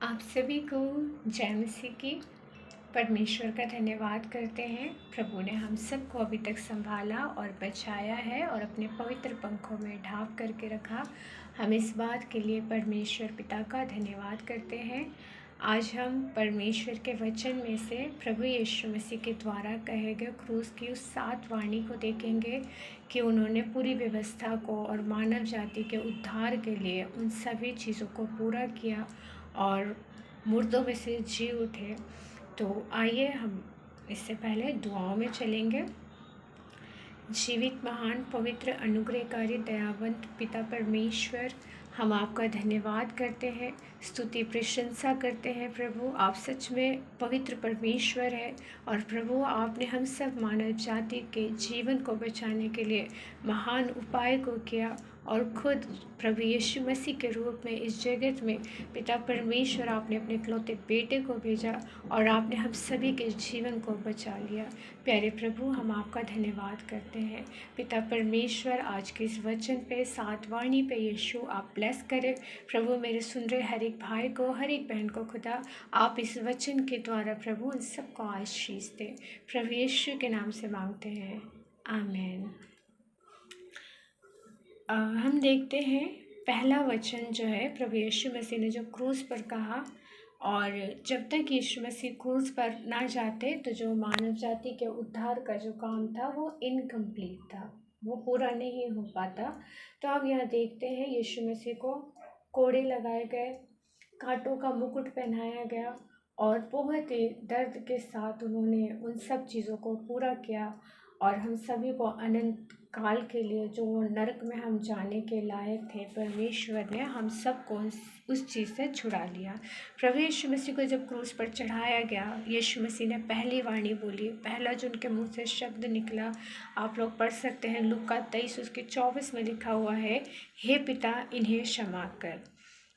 आप सभी को जय मसीह की। परमेश्वर का धन्यवाद करते हैं। प्रभु ने हम सबको अभी तक संभाला और बचाया है और अपने पवित्र पंखों में ढांप करके रखा। हम इस बात के लिए परमेश्वर पिता का धन्यवाद करते हैं। आज हम परमेश्वर के वचन में से प्रभु यीशु मसीह के द्वारा कहे गए क्रूस की उस 7 वाणी को देखेंगे कि उन्होंने पूरी व्यवस्था को और मानव जाति के उद्धार के लिए उन सभी चीज़ों को पूरा किया और मुर्दों में से जी उठे। तो आइए हम इससे पहले दुआओं में चलेंगे। जीवित महान पवित्र अनुग्रहकारी दयावंत पिता परमेश्वर, हम आपका धन्यवाद करते हैं, स्तुति प्रशंसा करते हैं। प्रभु आप सच में पवित्र परमेश्वर है और प्रभु आपने हम सब मानव जाति के जीवन को बचाने के लिए महान उपाय को किया और खुद प्रभु यीशु मसीह के रूप में इस जगत में पिता परमेश्वर आपने अपने इकलौते बेटे को भेजा और आपने हम सभी के जीवन को बचा लिया। प्यारे प्रभु, हम आपका धन्यवाद करते हैं। पिता परमेश्वर, आज के इस वचन पे 7 वाणी पे यीशु आप ब्लेस करें। प्रभु मेरे सुन रहे हर एक भाई को, हर एक बहन को खुदा आप इस वचन के द्वारा प्रभु उन सबको आशीष दें। प्रभु यीशु के नाम से मांगते हैं, आमीन। हम देखते हैं पहला वचन जो है प्रभु यीशु मसीह ने जो क्रूस पर कहा, और जब तक यीशु मसीह क्रूस पर ना जाते तो जो मानव जाति के उद्धार का जो काम था वो इनकम्प्लीट था, वो पूरा नहीं हो पाता। तो अब यहाँ देखते हैं यीशु मसीह को कोड़े लगाए गए, कांटों का मुकुट पहनाया गया और बहुत ही दर्द के साथ उन्होंने उन सब चीज़ों को पूरा किया और हम सभी को अनंत काल के लिए जो नरक में हम जाने के लायक थे, परमेश्वर ने हम सबको उस चीज़ से छुड़ा लिया। प्रभु यीशु मसीह को जब क्रूस पर चढ़ाया गया, यीशु मसीह ने पहली वाणी बोली, पहला जो उनके मुंह से शब्द निकला आप लोग पढ़ सकते हैं, लूका 23 उसके 24 में लिखा हुआ है, हे पिता इन्हें क्षमा कर।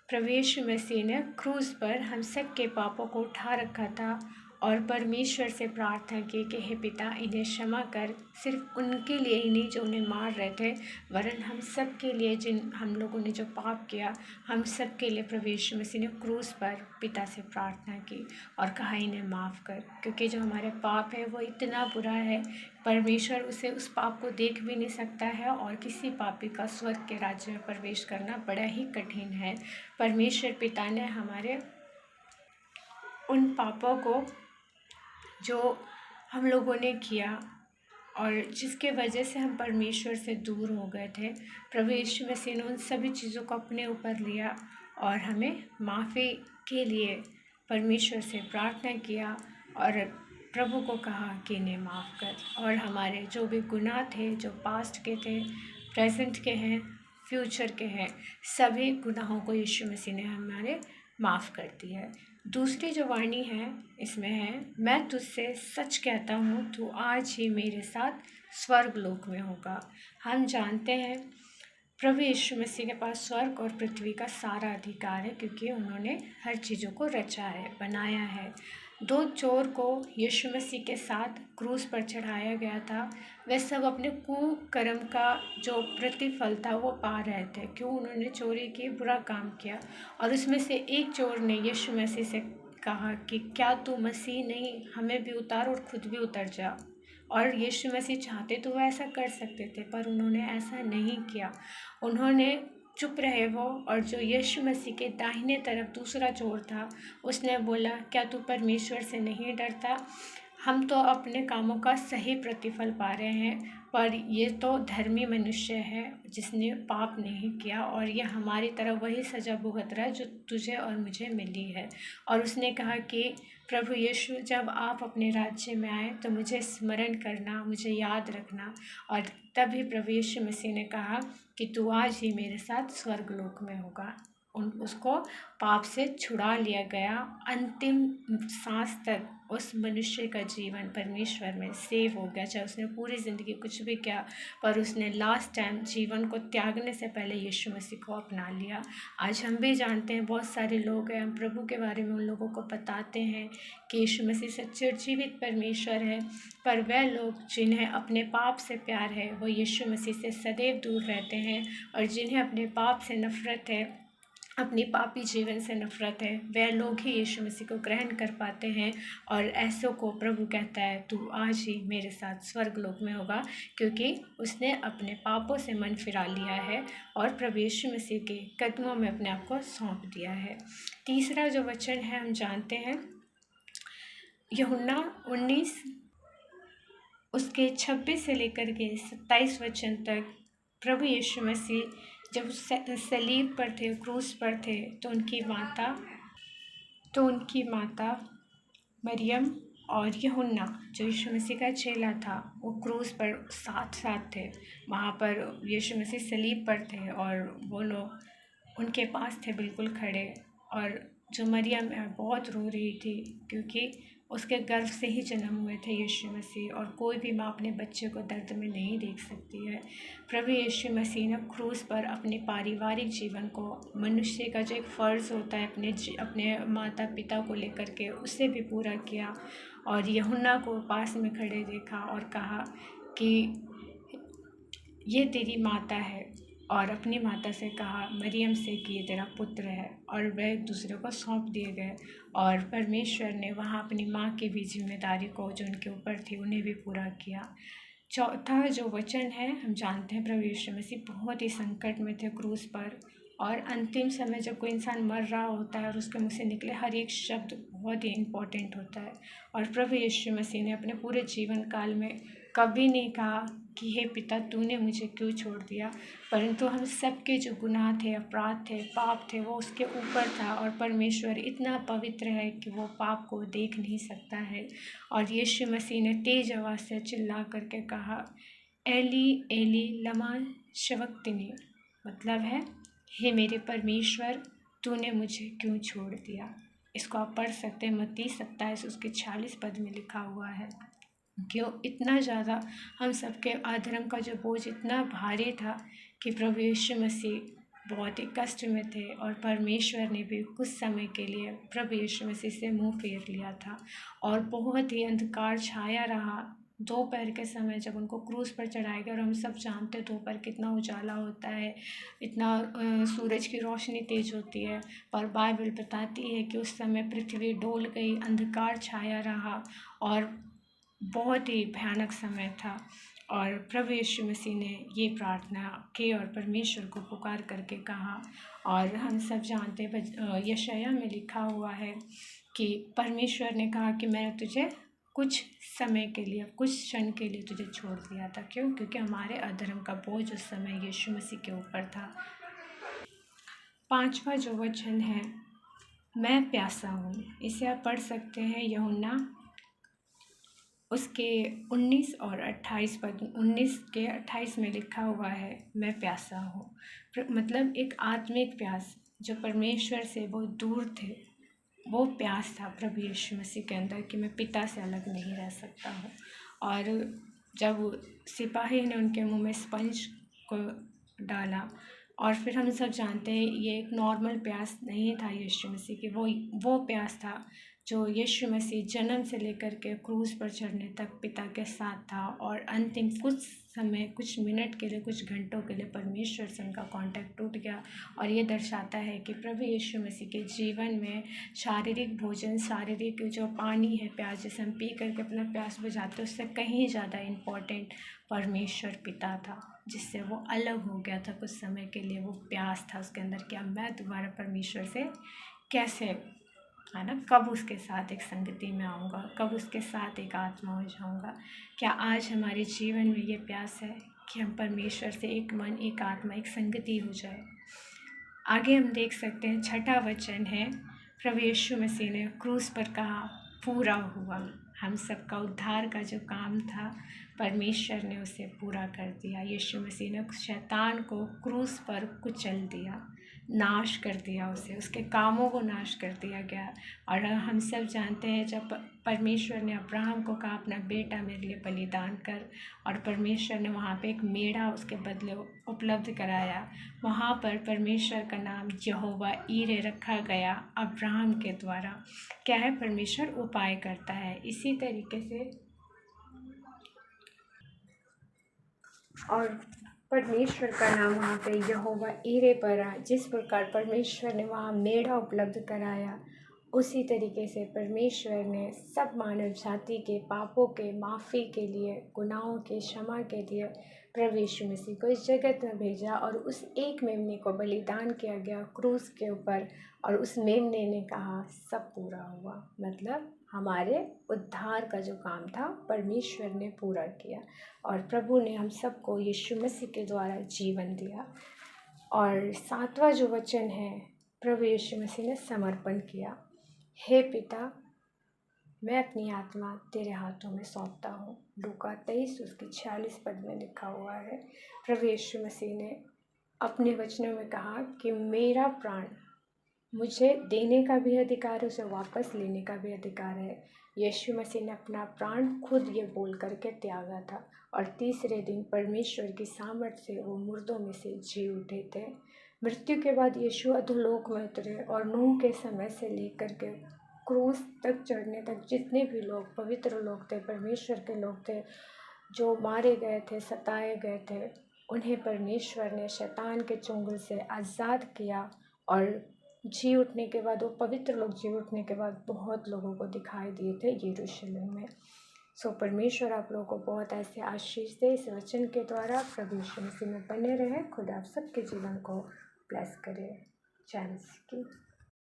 प्रभु यीशु मसीह ने क्रूस पर हम सब के पापों को उठा रखा था और परमेश्वर से प्रार्थना की कि हे पिता इन्हें क्षमा कर। सिर्फ उनके लिए ही नहीं जो उन्हें मार रहे थे, वरन हम सब के लिए, जिन हम लोगों ने जो पाप किया, हम सब के लिए प्रभु यीशु मसीह ने क्रूस पर पिता से प्रार्थना की और कहा इन्हें माफ़ कर, क्योंकि जो हमारे पाप है वो इतना बुरा है, परमेश्वर उसे उस पाप को देख भी नहीं सकता है और किसी पापी का स्वर्ग के राज्य में प्रवेश करना बड़ा ही कठिन है। परमेश्वर पिता ने हमारे उन पापों को जो हम लोगों ने किया और जिसके वजह से हम परमेश्वर से दूर हो गए थे, प्रभु यीशु मसीह ने उन सभी चीज़ों को अपने ऊपर लिया और हमें माफ़ी के लिए परमेश्वर से प्रार्थना किया और प्रभु को कहा कि इन्हें माफ़ कर। और हमारे जो भी गुनाह थे, जो पास्ट के थे, प्रेजेंट के हैं, फ्यूचर के हैं, सभी गुनाहों को यीशु मसीह ने हमारे माफ़ कर दिया है। दूसरी जो वाणी है इसमें है, मैं तुझसे सच कहता हूँ तू आज ही मेरे साथ स्वर्ग लोक में होगा। हम जानते हैं प्रभु यीशु मसीह के पास स्वर्ग और पृथ्वी का सारा अधिकार है, क्योंकि उन्होंने हर चीज़ों को रचा है, बनाया है। 2 चोर को यीशु मसीह के साथ क्रूस पर चढ़ाया गया था, वे सब अपने कुकर्म का जो प्रतिफल था वो पा रहे थे। क्यों? उन्होंने चोरी की, बुरा काम किया। और उसमें से एक चोर ने यीशु मसीह से कहा कि क्या तू मसीह नहीं, हमें भी उतार और खुद भी उतर जा। और यीशु मसीह चाहते तो वो ऐसा कर सकते थे, पर उन्होंने ऐसा नहीं किया। उन्होंने चुप रहे वो, और जो यीशु मसीह के दाहिने तरफ दूसरा चोर था, उसने बोला क्या तू परमेश्वर से नहीं डरता? हम तो अपने कामों का सही प्रतिफल पा रहे हैं, पर ये तो धर्मी मनुष्य है जिसने पाप नहीं किया और ये हमारी तरफ वही सज़ा भुगत रहा है जो तुझे और मुझे मिली है। और उसने कहा कि प्रभु यीशु, जब आप अपने राज्य में आए तो मुझे स्मरण करना, मुझे याद रखना। और तभी प्रभु यीशु मसीह ने कहा कि तू आज ही मेरे साथ स्वर्गलोक में होगा। उसको पाप से छुड़ा लिया गया। अंतिम सांस तक उस मनुष्य का जीवन परमेश्वर में सेव हो गया, चाहे उसने पूरी ज़िंदगी कुछ भी किया, पर उसने लास्ट टाइम जीवन को त्यागने से पहले यीशु मसीह को अपना लिया। आज हम भी जानते हैं, बहुत सारे लोग हैं, हम प्रभु के बारे में उन लोगों को बताते हैं कि यीशु मसीह सच्चे और जीवित परमेश्वर है, पर वह लोग जिन्हें अपने पाप से प्यार है वो यीशु मसीह से सदैव दूर रहते हैं, और जिन्हें अपने पाप से नफ़रत है अपनी पापी जीवन से नफरत है, वह लोग ही यीशु मसीह को ग्रहण कर पाते हैं। और ऐसों को प्रभु कहता है, तू आज ही मेरे साथ स्वर्ग लोक में होगा, क्योंकि उसने अपने पापों से मन फिरा लिया है और प्रभु यीशु मसीह के कदमों में अपने आप को सौंप दिया है। तीसरा जो वचन है हम जानते हैं, यूहन्ना 19 उसके 26 से लेकर के 27 वचन तक। प्रभु यीशु मसीह जब सलीब पर थे, क्रूस पर थे, तो उनकी माता मरियम और यूहन्ना जो यीशु मसीह का चेला था, वो क्रूस पर साथ साथ थे। वहाँ पर यीशु मसीह सलीब पर थे और वो लोग उनके पास थे बिल्कुल खड़े। और जो मरियम है बहुत रो रही थी, क्योंकि उसके गर्भ से ही जन्म हुए थे यीशु मसीह, और कोई भी माँ अपने बच्चे को दर्द में नहीं देख सकती है। प्रभु यीशु मसीह ने क्रूस पर अपने पारिवारिक जीवन को, मनुष्य का जो एक फ़र्ज़ होता है अपने माता पिता को लेकर के, उसे भी पूरा किया। और यूहन्ना को पास में खड़े देखा और कहा कि ये तेरी माता है, और अपनी माता से कहा मरियम से कि ये तेरा पुत्र है, और वह एक दूसरे को सौंप दिए गए। और परमेश्वर ने वहाँ अपनी माँ की भी जिम्मेदारी को जो उनके ऊपर थी उन्हें भी पूरा किया। चौथा जो वचन है, हम जानते हैं प्रभु यीशु मसीह बहुत ही संकट में थे क्रूस पर, और अंतिम समय जब कोई इंसान मर रहा होता है और उसके मुँह से निकले हर एक शब्द बहुत ही इम्पोर्टेंट होता है। और प्रभु यीशु मसीह ने अपने पूरे जीवन काल में कभी नहीं कहा कि हे पिता तूने मुझे क्यों छोड़ दिया, परंतु हम सबके जो गुनाह थे, अपराध थे, पाप थे, वो उसके ऊपर था। और परमेश्वर इतना पवित्र है कि वो पाप को देख नहीं सकता है। और यीशु मसीह ने तेज आवाज़ से चिल्ला करके कहा, एली एली लमा शबक्तनी, मतलब है, हे मेरे परमेश्वर तूने मुझे क्यों छोड़ दिया। इसको आप पढ़ सकते हैं, मत्ती 27 उसके 46 पद में लिखा हुआ है। क्यों इतना ज़्यादा हम सबके अधर्म का जो बोझ इतना भारी था कि प्रभु यीशु मसीह बहुत ही कष्ट में थे, और परमेश्वर ने भी कुछ समय के लिए प्रभु यीशु मसीह से मुंह फेर लिया था। और बहुत ही अंधकार छाया रहा दोपहर के समय जब उनको क्रूस पर चढ़ाया गया। और हम सब जानते हैं दोपहर कितना उजाला होता है, इतना सूरज की रोशनी तेज होती है, पर बाइबल बताती है कि उस समय पृथ्वी डोल गई, अंधकार छाया रहा और बहुत ही भयानक समय था। और प्रभु यीशु मसीह ने ये प्रार्थना की और परमेश्वर को पुकार करके कहा। और हम सब जानते हैं यशायाह में लिखा हुआ है कि परमेश्वर ने कहा कि मैंने तुझे कुछ समय के लिए, कुछ क्षण के लिए तुझे छोड़ दिया था। क्यों? क्योंकि हमारे अधर्म का बोझ उस समय यीशु मसीह के ऊपर था। पांचवा जो वचन है, मैं प्यासा हूँ, इसे आप पढ़ सकते हैं यूहन्ना उसके 19 और 28 पद। 19 के 28 में लिखा हुआ है, मैं प्यासा हूँ, मतलब एक आत्मिक प्यास। जो परमेश्वर से बहुत दूर थे, वो प्यास था प्रभु यीशु मसीह के अंदर कि मैं पिता से अलग नहीं रह सकता हूँ। और जब सिपाही ने उनके मुंह में स्पंज को डाला, और फिर हम सब जानते हैं ये एक नॉर्मल प्यास नहीं था यीशु मसीह की, वो प्यास था जो यीशु मसीह जन्म से लेकर के क्रूस पर चढ़ने तक पिता के साथ था। और अंतिम कुछ समय, कुछ मिनट के लिए, कुछ घंटों के लिए परमेश्वर से उनका कांटेक्ट टूट गया। और ये दर्शाता है कि प्रभु यीशु मसीह के जीवन में शारीरिक भोजन, शारीरिक जो पानी है, प्यास जिसे हम पी करके अपना प्यास बुझाते, उससे कहीं ज़्यादा इम्पोर्टेंट परमेश्वर पिता था, जिससे वो अलग हो गया था। कुछ समय के लिए वो प्यास था उसके अंदर कि अब मैं दोबारा परमेश्वर से कैसे, है ना, कब उसके साथ एक संगति में आऊँगा, कब उसके साथ एक आत्मा हो जाऊँगा। क्या आज हमारे जीवन में ये प्यास है कि हम परमेश्वर से एक मन, एक आत्मा, एक संगति हो जाए। आगे हम देख सकते हैं, छठा वचन है, प्रभु यीशु मसीह ने क्रूस पर कहा पूरा हुआ। हम सबका उद्धार का जो काम था परमेश्वर ने उसे पूरा कर दिया। यीशु मसीह ने शैतान को क्रूस पर कुचल दिया, नाश कर दिया उसे, उसके कामों को नाश कर दिया गया। और हम सब जानते हैं जब परमेश्वर ने अब्राहम को कहा अपना बेटा मेरे लिए बलिदान कर, और परमेश्वर ने वहाँ पे एक मेढ़ा उसके बदले उपलब्ध कराया, वहाँ पर परमेश्वर का नाम यहोवा ईरे रखा गया अब्राहम के द्वारा। क्या है? परमेश्वर उपाय करता है। इसी तरीके से और परमेश्वर का नाम वहाँ पे यहोवा ईरे पड़ा। जिस प्रकार परमेश्वर ने वहाँ मेढ़ा उपलब्ध कराया, उसी तरीके से परमेश्वर ने सब मानव जाति के पापों के माफ़ी के लिए, गुनाहों के क्षमा के लिए प्रभु यीशु मसीह को इस जगत में भेजा और उस एक मेमने को बलिदान किया गया क्रूस के ऊपर। और उस मेमने ने कहा सब पूरा हुआ, मतलब हमारे उद्धार का जो काम था परमेश्वर ने पूरा किया और प्रभु ने हम सबको यीशु मसीह के द्वारा जीवन दिया। और 7वां जो वचन है, प्रभु यीशु मसीह ने समर्पण किया। हे पिता, मैं अपनी आत्मा तेरे हाथों में सौंपता हूँ। लूका 23 उसके 46 पद में लिखा हुआ है। प्रभु यीशु मसीह ने अपने वचनों में कहा कि मेरा प्राण मुझे देने का भी अधिकार है, उसे वापस लेने का भी अधिकार है। यीशु मसीह ने अपना प्राण खुद ये बोल करके त्यागा था और तीसरे दिन परमेश्वर की सामर्थ्य से वो मुर्दों में से जी उठे थे। मृत्यु के बाद यीशु अधोलोक में उतरे और नूह के समय से लेकर के क्रूस तक चढ़ने तक जितने भी लोग पवित्र लोग थे, परमेश्वर के लोग थे, जो मारे गए थे, सताए गए थे, उन्हें परमेश्वर ने शैतान के चुंगल से आज़ाद किया। और जी उठने के बाद, वो पवित्र लोग जी उठने के बाद बहुत लोगों को दिखाई दिए थे यरूशलेम में। सो परमेश्वर आप लोगों को बहुत ऐसे आशीष दे इस वचन के द्वारा। प्रभु यीशु मसीह में बने रहे। खुदा आप सबके जीवन को ब्लेस करे। जय मसीह की।